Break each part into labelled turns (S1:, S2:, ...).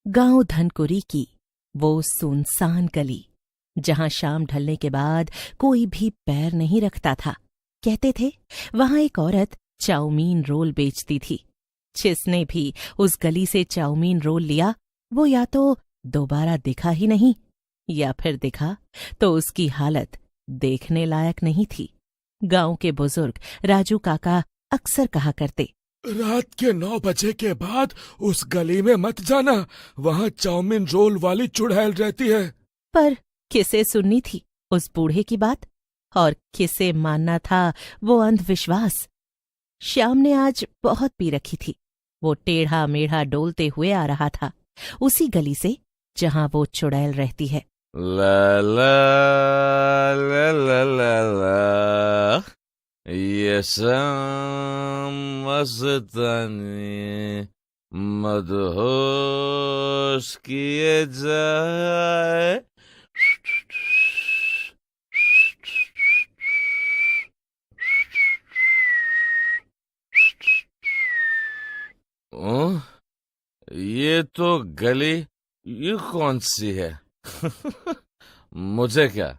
S1: गांव धनकुरी की वो सुनसान गली, जहां शाम ढलने के बाद कोई भी पैर नहीं रखता था। कहते थे वहां एक औरत चाउमीन रोल बेचती थी। जिसने भी उस गली से चाउमीन रोल लिया वो या तो दोबारा दिखा ही नहीं, या फिर दिखा तो उसकी हालत देखने लायक नहीं थी। गांव के बुजुर्ग राजू काका अक्सर कहा करते,
S2: रात के 9 बजे के बाद उस गली में मत जाना, वहाँ चाउमीन रोल वाली चुड़ैल रहती है।
S1: पर किसे सुननी थी उस बूढ़े की बात, और किसे मानना था वो अंधविश्वास। श्याम ने आज बहुत पी रखी थी। वो टेढ़ा मेढ़ा डोलते हुए आ रहा था उसी गली से जहां वो चुड़ैल रहती है।
S3: ला ला ला ला ला ला, ये शाम मस्तानी मदहोश किए जाए। ओह, ये तो गली ये कौन सी है? मुझे क्या,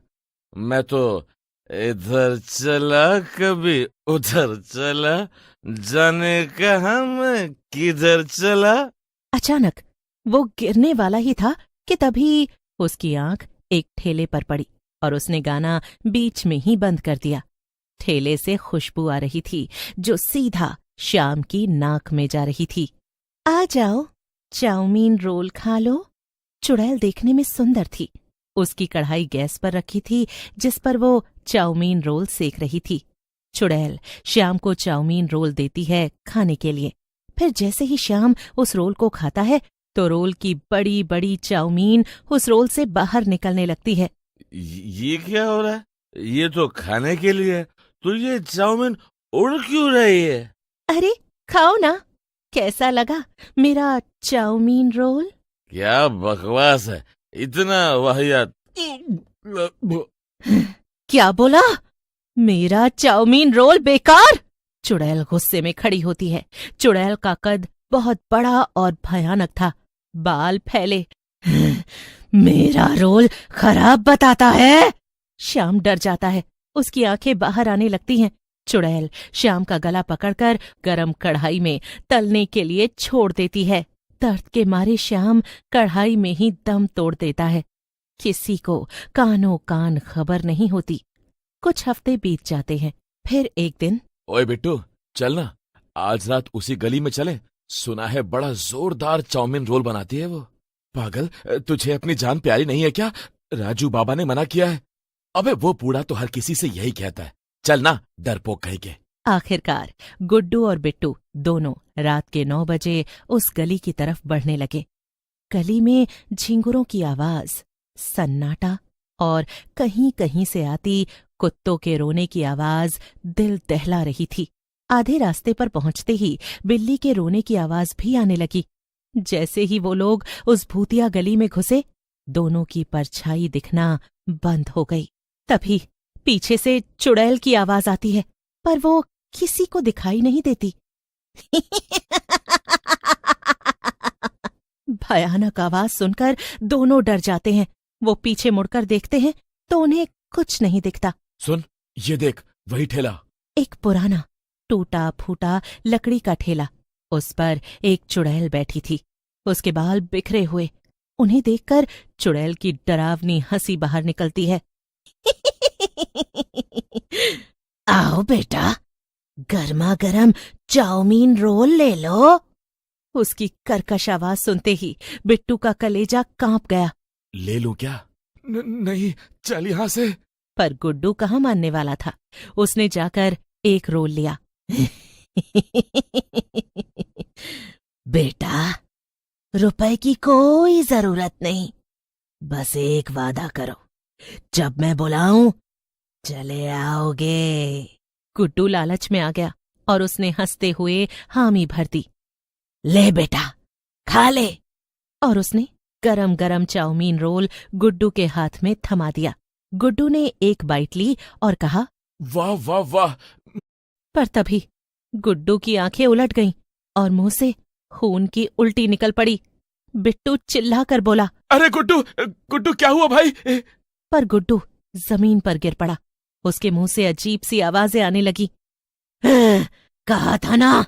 S3: मैं तो इधर चला कभी उधर चला, जाने कहाँ मैं किधर चला।
S1: अचानक वो गिरने वाला ही था कि तभी उसकी आंख एक ठेले पर पड़ी और उसने गाना बीच में ही बंद कर दिया। ठेले से खुशबू आ रही थी जो सीधा श्याम की नाक में जा रही थी। आ जाओ, चाउमीन रोल खा लो। चुड़ैल देखने में सुंदर थी। उसकी कढ़ाई गैस पर रखी थी जिस पर वो चाउमीन रोल सेक रही थी। चुड़ैल श्याम को चाउमीन रोल देती है खाने के लिए। फिर जैसे ही श्याम उस रोल को खाता है तो रोल की बड़ी बड़ी चाउमीन उस रोल से बाहर निकलने लगती है।
S3: ये क्या हो रहा है? ये तो खाने के लिए है, तो ये चाउमीन उड़ क्यों रही है?
S1: अरे खाओ ना, कैसा लगा मेरा चाउमीन रोल?
S3: क्या बकवास है, इतना वाहियात।
S1: क्या बोला? मेरा चाउमीन रोल बेकार? चुड़ैल गुस्से में खड़ी होती है। चुड़ैल का कद बहुत बड़ा और भयानक था, बाल फैले। मेरा रोल खराब बताता है। श्याम डर जाता है, उसकी आंखें बाहर आने लगती हैं। चुड़ैल श्याम का गला पकड़कर गरम कढ़ाई में तलने के लिए छोड़ देती है। दर्द के मारे श्याम कढ़ाई में ही दम तोड़ देता है। किसी को कानों कान खबर नहीं होती। कुछ हफ्ते बीत जाते हैं। फिर एक दिन,
S2: ओए बिट्टू, चल ना, आज रात उसी गली में चले। सुना है बड़ा जोरदार चाउमीन रोल बनाती है वो। पागल, तुझे अपनी जान प्यारी नहीं है क्या? राजू बाबा ने मना किया है। अबे वो बूढ़ा तो हर किसी से यही कहता है। चल ना, डरपोक कहीं के।
S1: आखिरकार गुड्डू और बिट्टू दोनों रात के 9 बजे उस गली की तरफ बढ़ने लगे। गली में झिंगुरों की आवाज, सन्नाटा और कहीं कहीं से आती कुत्तों के रोने की आवाज दिल दहला रही थी। आधे रास्ते पर पहुंचते ही बिल्ली के रोने की आवाज भी आने लगी। जैसे ही वो लोग उस भूतिया गली में घुसे, दोनों की परछाई दिखना बंद हो गई। तभी पीछे से चुड़ैल की आवाज आती है, पर वो किसी को दिखाई नहीं देती। भयानक आवाज सुनकर दोनों डर जाते हैं। वो पीछे मुड़कर देखते हैं तो उन्हें कुछ नहीं दिखता।
S2: सुन, ये देख, वही ठेला।
S1: एक पुराना टूटा फूटा लकड़ी का ठेला। उस पर एक चुड़ैल बैठी थी, उसके बाल बिखरे हुए। उन्हें देखकर चुड़ैल की डरावनी हंसी बाहर निकलती है। आओ बेटा, गर्मा गर्म चाउमीन रोल ले लो। उसकी कर्कश आवाज सुनते ही बिट्टू का कलेजा कांप गया।
S2: ले लूं क्या? नहीं, चल यहाँ से।
S1: पर गुड्डू कहाँ मानने वाला था। उसने जाकर एक रोल लिया। बेटा, रुपए की कोई जरूरत नहीं, बस एक वादा करो, जब मैं बुलाऊं चले आओगे। गुड्डू लालच में आ गया और उसने हंसते हुए हामी भर दी। ले बेटा, खा ले। और उसने गरम गरम चाउमीन रोल गुड्डू के हाथ में थमा दिया। गुड्डू ने एक बाइट ली और कहा,
S2: वाह वाह वाह।
S1: पर तभी गुड्डू की आंखें उलट गईं और मुंह से खून की उल्टी निकल पड़ी। बिट्टू चिल्लाकर बोला।
S2: अरे गुड्डू, गुड्डू क्या हुआ भाई?
S1: पर गुड्डू जमीन पर गिर पड़ा। उसके मुंह से अजीब सी आवाजें आने लगी। कहा था ना,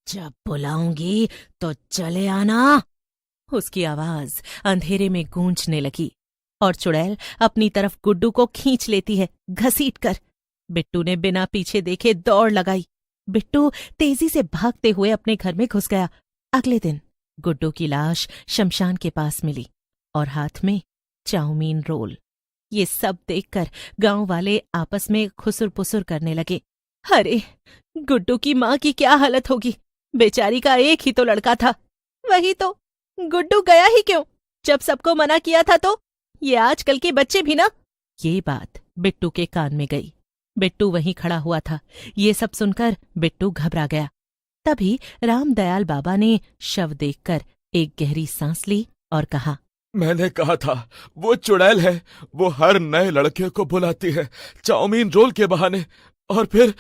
S1: जब बुलाऊंगी तो चले आना। उसकी आवाज अंधेरे में गूंजने लगी और चुड़ैल अपनी तरफ गुड्डू को खींच लेती है, घसीट कर। बिट्टू ने बिना पीछे देखे दौड़ लगाई। बिट्टू तेजी से भागते हुए अपने घर में घुस गया। अगले दिन गुड्डू की लाश शमशान के पास मिली और हाथ में चाउमीन रोल। ये सब देखकर गांव वाले आपस में खुसुर पुसुर करने लगे। अरे, गुड्डू की माँ की क्या हालत होगी? बेचारी का एक ही तो लड़का था। वही तो, गुड्डू गया ही क्यों जब सबको मना किया था? तो ये आजकल के बच्चे भी ना। ये बात बिट्टू के कान में गई। बिट्टू वहीं खड़ा हुआ था। ये सब सुनकर बिट्टू घबरा गया। तभी रामदयाल बाबा ने शव देखकर एक गहरी सांस ली और कहा,
S2: मैंने कहा था, वो चुड़ैल है। वो हर नए लड़के को बुलाती है चाउमीन रोल के बहाने। और फिर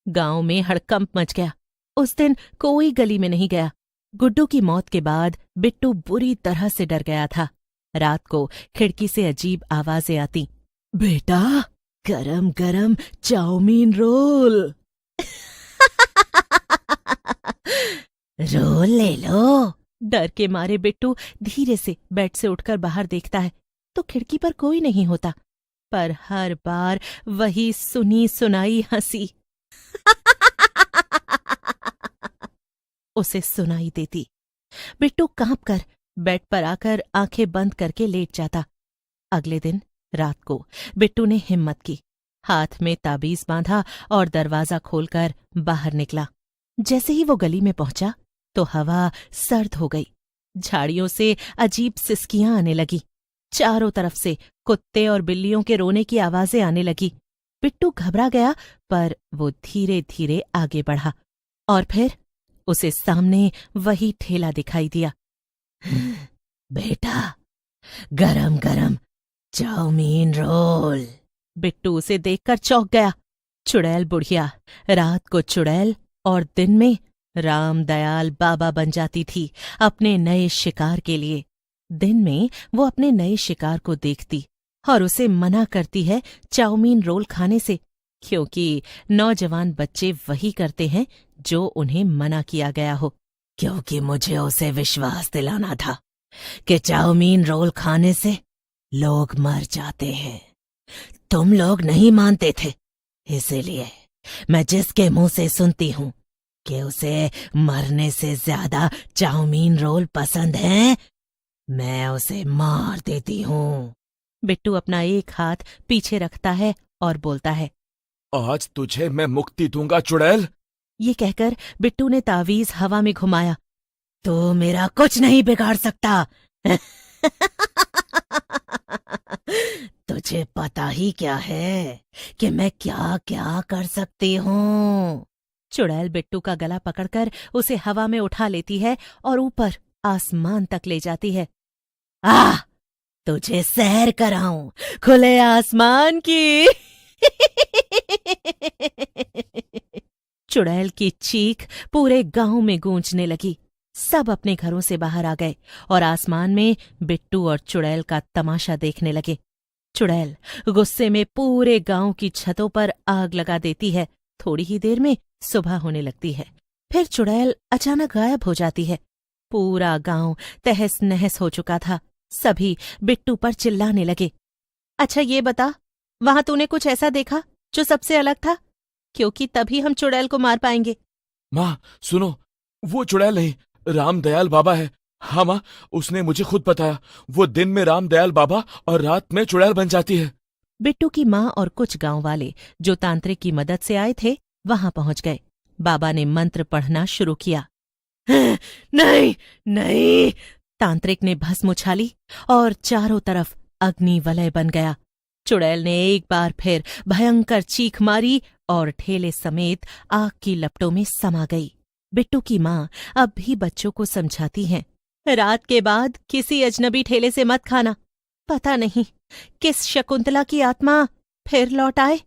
S1: गांव में हड़कंप मच गया। उस दिन कोई गली में नहीं गया। गुड्डू की मौत के बाद बिट्टू बुरी तरह से डर गया था। रात को खिड़की से अजीब आवाजें आती। बेटा, गरम गरम चाउमीन रोल। रोल ले लो। डर के मारे बिट्टू धीरे से बेड से उठकर बाहर देखता है तो खिड़की पर कोई नहीं होता, पर हर बार वही सुनी सुनाई हंसी उसे सुनाई देती। बिट्टू कांपकर बेड पर आकर आंखें बंद करके लेट जाता। अगले दिन रात को बिट्टू ने हिम्मत की, हाथ में ताबीज बांधा और दरवाजा खोलकर बाहर निकला। जैसे ही वो गली में पहुंचा तो हवा सर्द हो गई। झाड़ियों से अजीब सिसकियां आने लगी। चारों तरफ से कुत्ते और बिल्लियों के रोने की आवाजें आने लगी। बिट्टू घबरा गया, पर वो धीरे धीरे आगे बढ़ा और फिर उसे सामने वही ठेला दिखाई दिया। बेटा, गरम गरम चाउमीन रोल। बिट्टू उसे देखकर चौंक गया। चुड़ैल बुढ़िया रात को चुड़ैल और दिन में रामदयाल बाबा बन जाती थी अपने नए शिकार के लिए। दिन में वो अपने नए शिकार को देखती और उसे मना करती है चाउमीन रोल खाने से, क्योंकि नौजवान बच्चे वही करते हैं जो उन्हें मना किया गया हो। क्योंकि मुझे उसे विश्वास दिलाना था कि चाउमीन रोल खाने से लोग मर जाते हैं। तुम लोग नहीं मानते थे, इसीलिए मैं जिसके मुंह से सुनती हूं कि उसे मरने से ज्यादा चाउमीन रोल पसंद है, मैं उसे मार देती हूं। बिट्टू अपना एक हाथ पीछे रखता है और बोलता है,
S2: आज तुझे मैं मुक्ति दूंगा चुड़ैल।
S1: ये कहकर बिट्टू ने तावीज हवा में घुमाया। तो मेरा कुछ नहीं बिगाड़ सकता। तुझे पता ही क्या है कि मैं क्या क्या कर सकती हूँ। चुड़ैल बिट्टू का गला पकड़कर उसे हवा में उठा लेती है और ऊपर आसमान तक ले जाती है। तुझे सैर कराऊं खुले आसमान की। चुड़ैल की चीख पूरे गांव में गूंजने लगी। सब अपने घरों से बाहर आ गए और आसमान में बिट्टू और चुड़ैल का तमाशा देखने लगे। चुड़ैल गुस्से में पूरे गांव की छतों पर आग लगा देती है। थोड़ी ही देर में सुबह होने लगती है। फिर चुड़ैल अचानक गायब हो जाती है। पूरा गांव तहस नहस हो चुका था। सभी बिट्टू पर चिल्लाने लगे। अच्छा ये बता, वहां तूने कुछ ऐसा देखा जो सबसे अलग था? क्योंकि तभी हम चुड़ैल को मार पाएंगे।
S2: माँ सुनो, वो चुड़ैल नहीं, रामदयाल बाबा है। हाँ माँ, उसने मुझे खुद बताया। वो दिन में रामदयाल बाबा और रात में चुड़ैल बन जाती है।
S1: बिट्टू की माँ और कुछ गांव वाले जो तांत्रिक की मदद से आए थे वहां पहुंच गए। बाबा ने मंत्र पढ़ना शुरू किया। नहीं नहीं, तांत्रिक ने भस्म उछाली और चारों तरफ अग्नि वलय बन गया। चुड़ैल ने एक बार फिर भयंकर चीख मारी और ठेले समेत आग की लपटों में समा गई। बिट्टू की माँ अब भी बच्चों को समझाती हैं, रात के बाद किसी अजनबी ठेले से मत खाना। पता नहीं किस शकुंतला की आत्मा फिर लौट आए।